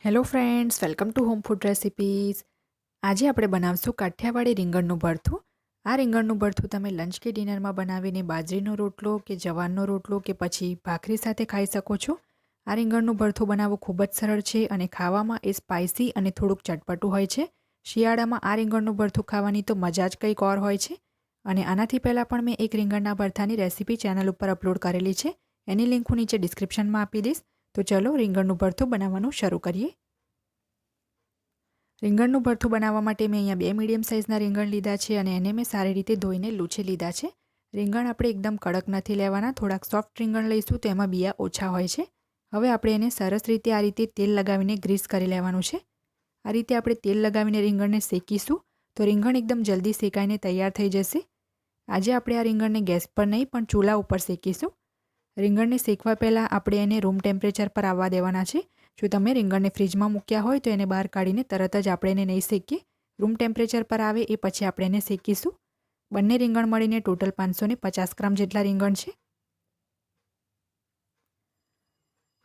Hello friends, welcome to home food recipes. આજે આપણે બનાવશું કાઠિયાવાડી રીંગણનું ભરથું. આ રીંગણનું ભરથું તમે લંચ કે ડિનરમાં બનાવીને બાજરીનો રોટલો કે જવારનો રોટલો કે પછી ભાખરી સાથે ખાઈ શકો છો. આ રીંગણનું ભરથું બનાવવું ખૂબ જ સરળ છે અને ખાવામાં એ સ્પાઇસી અને થોડુંક ચટપટું હોય છે. શિયાળામાં આ રીંગણનું ભરથું ખાવાની તો મજા જ કંઈક ઓર હોય છે. અને આનાથી પહેલાં પણ મેં એક રીંગણના ભરથાની રેસીપી ચેનલ ઉપર અપલોડ કરેલી છે. એની લિંક હું નીચે ડિસ્ક્રિપ્શનમાં આપી દઈશ. તો ચલો રીંગણનું ભરથું બનાવવાનું શરૂ કરીએ. રીંગણનું ભરથું બનાવવા માટે મેં અહીંયા 2 મીડિયમ સાઇઝના રીંગણ લીધા છે અને એને મેં સારી રીતે ધોઈને લૂછી લીધા છે. રીંગણ આપણે એકદમ કડક નથી લેવાના, થોડાક સોફ્ટ રીંગણ લઈશું તો એમાં બિયા ઓછા હોય છે. હવે આપણે એને સરસ રીતે આ રીતે તેલ લગાવીને ગ્રીસ કરી લેવાનું છે. આ રીતે આપણે તેલ લગાવીને રીંગણને શેકીશું તો રીંગણ એકદમ જલ્દી શેકાઈને તૈયાર થઈ જશે. આજે આપણે આ રીંગણને ગેસ પર નહીં પણ ચૂલા ઉપર શેકીશું. રીંગણને શેકવા પહેલાં આપણે એને રૂમ ટેમ્પરેચર પર આવવા દેવાના છે. જો તમે રીંગણને ફ્રીજમાં મૂક્યા હોય તો એને બહાર કાઢીને તરત જ આપણે એને નહીં શેકીએ. રૂમ ટેમ્પરેચર પર આવે એ પછી આપણે એને શેકીશું. બંને રીંગણ મળીને ટોટલ 550 ગ્રામ જેટલા રીંગણ છે.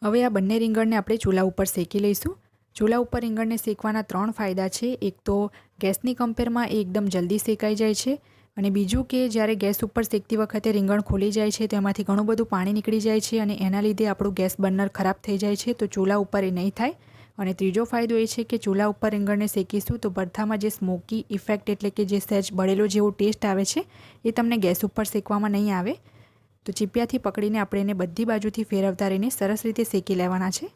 હવે આ બંને રીંગણને આપણે ચૂલા ઉપર શેકી લઈશું. ચૂલા ઉપર રીંગણને શેકવાના 3 ફાયદા છે. એક તો ગેસની કમ્પેરમાં એ એકદમ જલ્દી શેકાઈ જાય છે અને બીજું કે જ્યારે ગેસ ઉપર શેકતી વખતે રીંગણ ખોલી જાય છે તો એમાંથી ઘણું બધું પાણી નીકળી જાય છે અને એના લીધે આપણું ગેસ બર્નર ખરાબ થઈ જાય છે. તો ચૂલા ઉપર એ નહીં થાય. અને ત્રીજો ફાયદો એ છે કે ચૂલા ઉપર રીંગણને શેકીશું તો ભરથામાં જે સ્મોકી ઇફેક્ટ એટલે કે જે સહેજ બળેલો જેવો ટેસ્ટ આવે છે એ તમને ગેસ ઉપર શેકવામાં નહીં આવે. તો ચીપિયાથી પકડીને આપણે એને બધી બાજુથી ફેરવતા રહીને સરસ રીતે શેકી લેવાના છે.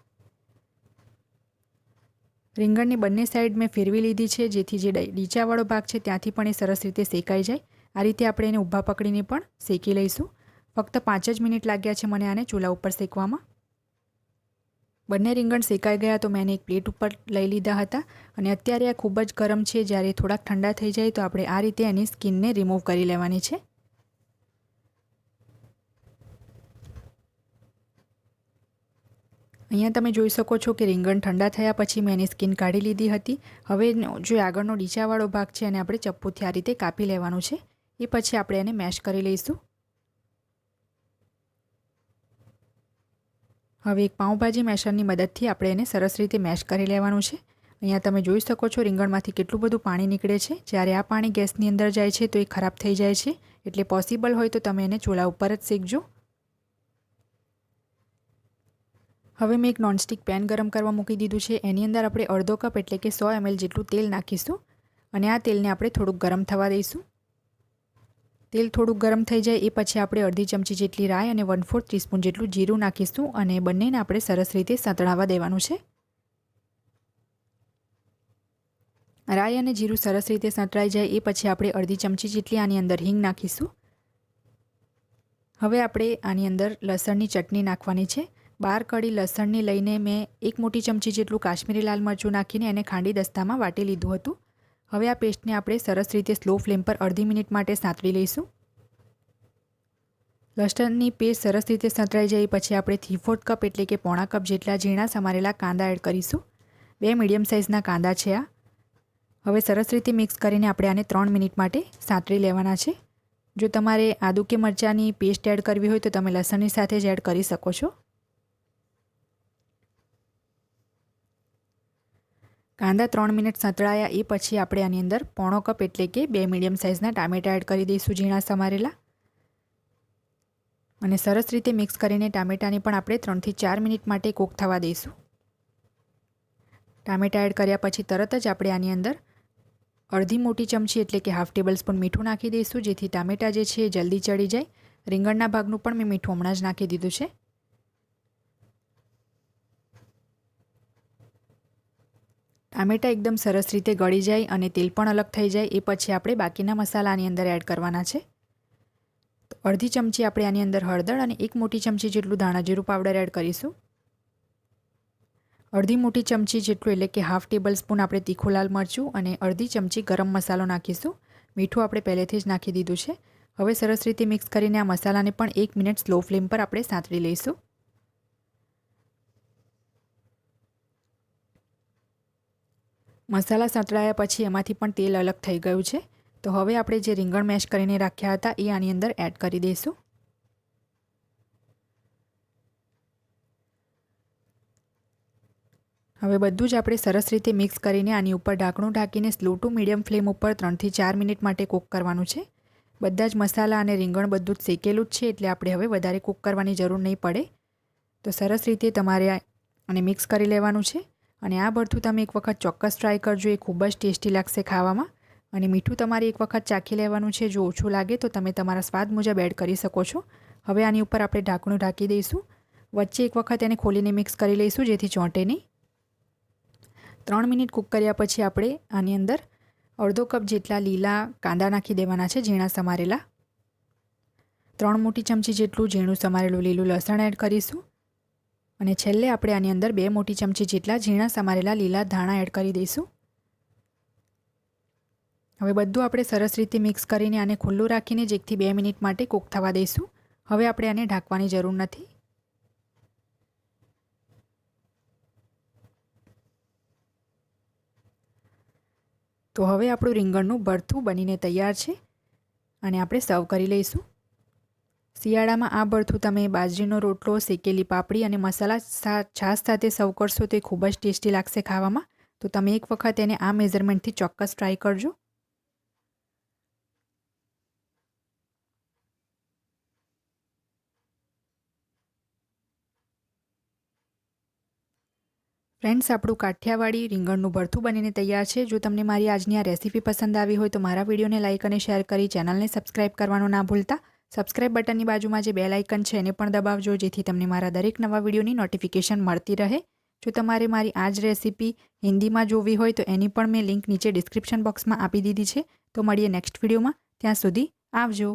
રીંગણની બંને સાઈડ મેં ફેરવી લીધી છે જેથી જે ડીચાવાળો ભાગ છે ત્યાંથી પણ એ સરસ રીતે શેકાઈ જાય. આ રીતે આપણે એને ઊભા પકડીને પણ શેકી લઈશું. ફક્ત 5 જ મિનિટ લાગ્યા છે મને આને ચૂલા ઉપર શેકવામાં. બંને રીંગણ શેકાઈ ગયા તો મેં એને એક પ્લેટ ઉપર લઈ લીધા હતા અને અત્યારે આ ખૂબ જ ગરમ છે. જ્યારે થોડાક ઠંડા થઈ જાય તો આપણે આ રીતે એની સ્કિનને રિમૂવ કરી લેવાની છે. અહીંયા તમે જોઈ શકો છો કે રીંગણ ઠંડા થયા પછી મેં એની સ્કિન કાઢી લીધી હતી. હવે જો આગળનો ડીચાવાળો ભાગ છે એને આપણે ચપ્પુથી આ રીતે કાપી લેવાનું છે. એ પછી આપણે એને મેશ કરી લઈશું. હવે એક પાઉંભાજી મેશરની મદદથી આપણે એને સરસ રીતે મેશ કરી લેવાનું છે. અહીંયા તમે જોઈ શકો છો રીંગણમાંથી કેટલું બધું પાણી નીકળે છે. જ્યારે આ પાણી ગેસની અંદર જાય છે તો એ ખરાબ થઈ જાય છે. એટલે પોસિબલ હોય તો તમે એને ચૂલા ઉપર જ શેકજો. હવે મેં એક નોનસ્ટિક પેન ગરમ કરવા મૂકી દીધું છે. એની અંદર આપણે અડધો કપ એટલે કે 100 ml જેટલું તેલ નાખીશું અને આ તેલને આપણે થોડુંક ગરમ થવા દઈશું. તેલ થોડુંક ગરમ થઈ જાય એ પછી આપણે અડધી ચમચી જેટલી રાઈ અને 1/4 ટીસ્પૂન જેટલું જીરું નાખીશું અને બંનેને આપણે સરસ રીતે સંતળાવા દેવાનું છે. રાઈ અને જીરું સરસ રીતે સંતળાઈ જાય એ પછી આપણે અડધી ચમચી જેટલી આની અંદર હિંગ નાખીશું. હવે આપણે આની અંદર લસણની ચટણી નાખવાની છે. 12 કળી લસણની લઈને મેં 1 મોટી ચમચી જેટલું કાશ્મીરી લાલ મરચું નાખીને એને ખાંડી દસ્તામાં વાટી લીધું હતું. હવે આ પેસ્ટને આપણે સરસ રીતે સ્લો ફ્લેમ પર અડધી મિનિટ માટે સાંતળી લઈશું. લસણની પેસ્ટ સરસ રીતે સંતળાઈ જાય પછી આપણે 3/4 કપ એટલે કે પોણા કપ જેટલા ઝીણા સમારેલા કાંદા એડ કરીશું. 2 મીડિયમ સાઇઝના કાંદા છે આ. હવે સરસ રીતે મિક્સ કરીને આપણે આને 3 મિનિટ માટે સાંતળી લેવાના છે. જો તમારે આદુ કે મરચાંની પેસ્ટ એડ કરવી હોય તો તમે લસણની સાથે જ એડ કરી શકો છો. કાંદા 3 મિનિટ સંતળાયા એ પછી આપણે આની અંદર પોણો કપ એટલે કે 2 મીડિયમ સાઇઝના ટામેટાં એડ કરી દઈશું ઝીણા સમારેલા. અને સરસ રીતે મિક્સ કરીને ટામેટાને પણ આપણે 3 થી 4 મિનિટ માટે કૂક થવા દઈશું. ટામેટાં એડ કર્યા પછી તરત જ આપણે આની અંદર અડધી મોટી ચમચી એટલે કે હાફ ટેબલ સ્પૂન મીઠું નાખી દઈશું જેથી ટામેટાં જે છે એ જલ્દી ચડી જાય. રીંગણના ભાગનું પણ મેં મીઠું હમણાં જ નાખી દીધું છે. ટામેટાં એકદમ સરસ રીતે ગળી જાય અને તેલ પણ અલગ થઈ જાય એ પછી આપણે બાકીના મસાલા આની અંદર એડ કરવાના છે. અડધી ચમચી આપણે આની અંદર હળદર અને 1 મોટી ચમચી જેટલું ધાણા જીરું પાવડર એડ કરીશું. અડધી મોટી ચમચી જેટલું એટલે કે હાફ ટેબલ સ્પૂન આપણે તીખું લાલ મરચું અને અડધી ચમચી ગરમ મસાલો નાખીશું. મીઠું આપણે પહેલેથી જ નાખી દીધું છે. હવે સરસ રીતે મિક્સ કરીને આ મસાલાને પણ 1 મિનિટ સ્લો ફ્લેમ પર આપણે સાંતળી લઈશું. મસાલા સંતળાયા પછી એમાંથી પણ તેલ અલગ થઈ ગયું છે. તો હવે આપણે જે રીંગણ મેશ કરીને રાખ્યા હતા એ આની અંદર એડ કરી દઈશું. હવે બધું જ આપણે સરસ રીતે મિક્સ કરીને આની ઉપર ઢાંકણું ઢાંકીને સ્લો ટુ મીડિયમ ફ્લેમ ઉપર 3 થી 4 મિનિટ માટે કૂક કરવાનું છે. બધા જ મસાલા અને રીંગણ બધું જ શેકેલું જ છે એટલે આપણે હવે વધારે કૂક કરવાની જરૂર નહીં પડે. તો સરસ રીતે તમારે આને મિક્સ કરી લેવાનું છે. અને આ ભરથું તમે એક વખત ચોક્કસ ટ્રાય કરજો, એ ખૂબ જ ટેસ્ટી લાગશે ખાવામાં. અને મીઠું તમારે એક વખત ચાખી લેવાનું છે, જો ઓછું લાગે તો તમે તમારા સ્વાદ મુજબ એડ કરી શકો છો. હવે આની ઉપર આપણે ઢાંકણું ઢાંકી દઈશું. વચ્ચે એક વખત એને ખોલીને મિક્સ કરી લઈશું જેથી ચોંટે નહીં. 3 મિનિટ કૂક કર્યા પછી આપણે આની અંદર અડધો કપ જેટલા લીલા કાંદા નાખી દેવાના છે, ઝીણા સમારેલા. 3 મોટી ચમચી જેટલું ઝીણું સમારેલું લીલું લસણ એડ કરીશું. અને છેલ્લે આપણે આની અંદર 2 મોટી ચમચી જેટલા ઝીણા સમારેલા લીલા ધાણા એડ કરી દઈશું. હવે બધું આપણે સરસ રીતે મિક્સ કરીને આને ખુલ્લું રાખીને 1 થી 2 મિનિટ માટે કૂક થવા દઈશું. હવે આપણે આને ઢાંકવાની જરૂર નથી. તો હવે આપણું રીંગણનું ભરથું બનીને તૈયાર છે અને આપણે સર્વ કરી લઈશું. શિયાળામાં આ ભરથું તમે બાજરીનો રોટલો, શેકેલી પાપડી અને મસાલા છાશ સાથે સર્વ કરશો તો એ ખૂબ જ ટેસ્ટી લાગશે ખાવામાં. તો તમે એક વખત એને આ મેઝરમેન્ટથી ચોક્કસ ટ્રાય કરજો. ફ્રેન્ડ્સ, આપણું કાઠિયાવાડી રીંગણનું ભરથું બનીને તૈયાર છે. જો તમને મારી આજની આ રેસીપી પસંદ આવી હોય તો મારા વિડીયોને લાઇક અને શેર કરી ચેનલને સબસ્ક્રાઇબ કરવાનું ના ભૂલતા. સબસ્ક્રાઇબ બટનની બાજુમાં જે બેલ આઇકન છે એને પણ દબાવજો જેથી તમને મારા દરેક નવા વિડીયોની નોટિફિકેશન મળતી રહે. જો તમારે મારી આ જ રેસીપી હિન્દીમાં જોવી હોય તો એની પણ મેં લિંક નીચે ડિસ્ક્રિપ્શન બોક્સમાં આપી દીધી છે. તો મળીએ નેક્સ્ટ વિડીયોમાં. ત્યાં સુધી આવજો.